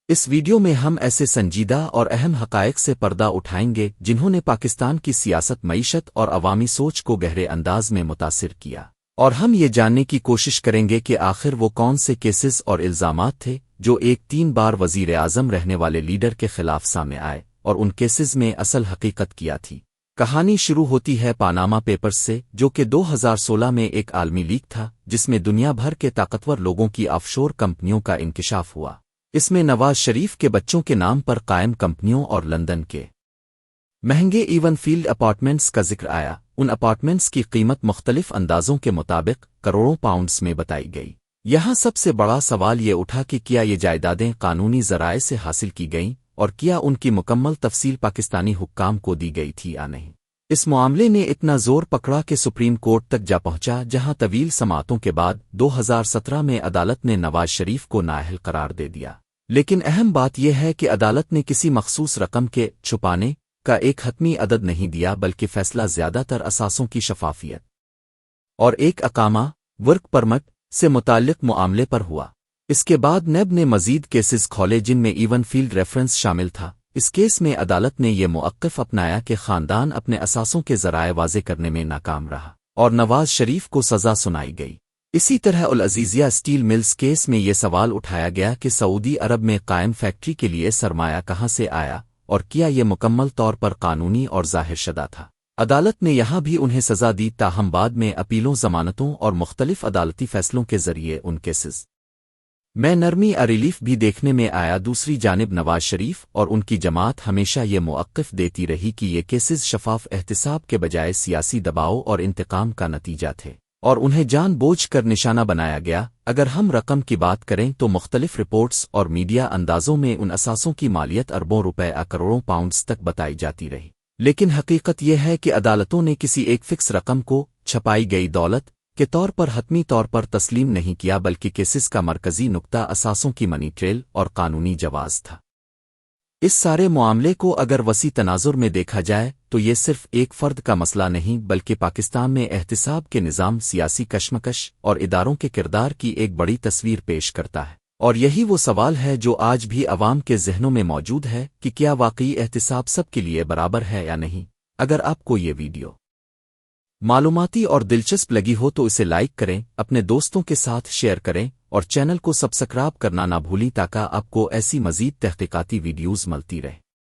اس video میں ہم ایسے سنجیدہ اور اہم حقائق سے پردہ اٹھائیں گے جنہوں نے پاکستان کی سیاست، معیشت اور عوامی سوچ کو گہرے انداز میں متاثر کیا، اور ہم یہ جاننے کی کوشش کریں گے کہ آخر وہ کون سے کیسز اور الزامات تھے جو ایک 3 بار وزیر اعظم رہنے والے لیڈر کے خلاف سامنے آئے، اور ان کیسز میں اصل حقیقت کیا تھی۔ کہانی شروع ہوتی ہے پاناما پیپرز سے، جو کہ 2016 میں ایک عالمی لیک تھا جس میں دنیا بھر کے طاقتور لوگوں کی آف شور کمپنیوں کا انکشاف ہوا۔ اس میں نواز شریف کے بچوں کے نام پر قائم کمپنیوں اور لندن کے مہنگے ایون فیلڈ اپارٹمنٹس کا ذکر آیا۔ ان اپارٹمنٹس کی قیمت مختلف اندازوں کے مطابق کروڑوں پاؤنڈز میں بتائی گئی۔ یہاں سب سے بڑا سوال یہ اٹھا کہ کیا یہ جائیدادیں قانونی ذرائع سے حاصل کی گئیں، اور کیا ان کی مکمل تفصیل پاکستانی حکام کو دی گئی تھی یا نہیں۔ اس معاملے نے اتنا زور پکڑا کہ سپریم کورٹ تک جا پہنچا، جہاں طویل سماعتوں کے بعد 2017 میں عدالت نے نواز شریف کو نااہل قرار دے دیا۔ لیکن اہم بات یہ ہے کہ عدالت نے کسی مخصوص رقم کے چھپانے کا ایک حتمی عدد نہیں دیا، بلکہ فیصلہ زیادہ تر اثاثوں کی شفافیت اور ایک اقامہ ورک پرمٹ سے متعلق معاملے پر ہوا۔ اس کے بعد نیب نے مزید کیسز کھولے جن میں ایون فیلڈ ریفرنس شامل تھا۔ اس کیس میں عدالت نے یہ موقف اپنایا کہ خاندان اپنے اثاثوں کے ذرائع واضح کرنے میں ناکام رہا، اور نواز شریف کو سزا سنائی گئی۔ اسی طرح العزیزیہ اسٹیل ملز کیس میں یہ سوال اٹھایا گیا کہ سعودی عرب میں قائم فیکٹری کے لیے سرمایہ کہاں سے آیا، اور کیا یہ مکمل طور پر قانونی اور ظاہر شدہ تھا۔ عدالت نے یہاں بھی انہیں سزا دی، تاہم بعد میں اپیلوں، ضمانتوں اور مختلف عدالتی فیصلوں کے ذریعے ان کیسز میں نرمی ریلیف بھی دیکھنے میں آیا۔ دوسری جانب نواز شریف اور ان کی جماعت ہمیشہ یہ موقف دیتی رہی کہ یہ کیسز شفاف احتساب کے بجائے سیاسی دباؤ اور انتقام کا نتیجہ تھے، اور انہیں جان بوجھ کر نشانہ بنایا گیا۔ اگر ہم رقم کی بات کریں تو مختلف رپورٹس اور میڈیا اندازوں میں ان اثاثوں کی مالیت اربوں روپے کروڑوں پاؤنڈز تک بتائی جاتی رہی، لیکن حقیقت یہ ہے کہ عدالتوں نے کسی ایک فکس رقم کو چھپائی گئی دولت کے طور پر حتمی طور پر تسلیم نہیں کیا، بلکہ کیسز کا مرکزی نقطہ اثاثوں کی منی ٹریل اور قانونی جواز تھا۔ اس سارے معاملے کو اگر وسیع تناظر میں دیکھا جائے تو یہ صرف ایک فرد کا مسئلہ نہیں، بلکہ پاکستان میں احتساب کے نظام، سیاسی کشمکش اور اداروں کے کردار کی ایک بڑی تصویر پیش کرتا ہے۔ اور یہی وہ سوال ہے جو آج بھی عوام کے ذہنوں میں موجود ہے کہ کیا واقعی احتساب سب کے لیے برابر ہے یا نہیں۔ اگر آپ کو یہ ویڈیو معلوماتی اور دلچسپ لگی ہو تو اسے لائک کریں، اپنے دوستوں کے ساتھ شیئر کریں، اور چینل کو سبسکرائب کرنا نہ بھولیں تاکہ آپ کو ایسی مزید تحقیقاتی ویڈیوز ملتی رہیں۔